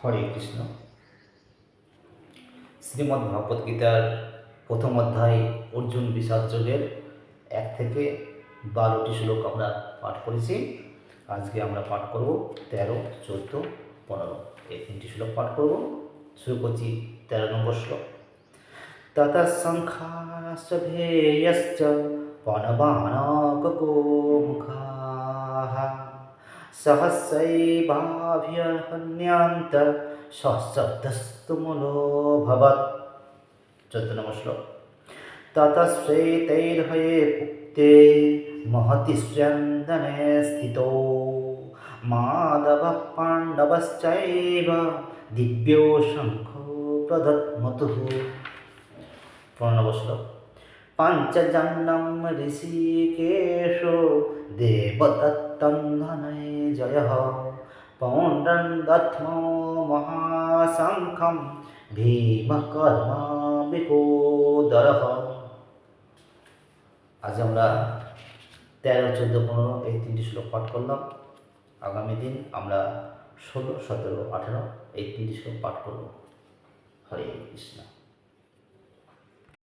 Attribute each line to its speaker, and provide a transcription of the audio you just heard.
Speaker 1: হরে কৃষ্ণ। শ্রীমদ্ ভগবদ্ গীতার প্রথম অধ্যায় অর্জুন বিষাদ যোগের 1 থেকে 12টি শ্লোক আমরা পাঠ করেছি। আজকে আমরা পাঠ করব 13, 14, 15 এই 3টি শ্লোক পাঠ করব। শুরু করছি 13 নম্বর শ্লোক। ততঃ সংখ্যাশ্চ ধেয়শ্চ পনবানকগোমুখাঃ সহস্রৈবাভ্যহন্যন্ত সশব্দস্তু মূলোऽভবৎ। 14 নম্বর শ্লোক। ততশ্চৈতৈর্হয়ে উক্তে মহতি স্যন্দনে স্থিতো মাধবঃ পাণ্ডবশ্চৈব দিব্যো শঙ্খো প্রদধ্মতুঃ। 15 নম্বর শ্লোক। পঞ্চজন্যং ঋষিকেশো দেবদত্তং ধনঞ্জয়ঃ পৌণ্ড্রং দধ্মো মহাশঙ্খং ভীমঃ কর্মাবিকোদরঃ। আজ আমরা 13, 14, 15 এই 3টি শ্লোক পাঠ করলাম। আগামী দিন আমরা 16, 17, 18 এই 3টি শ্লোক পাঠ করব। হরে কৃষ্ণ।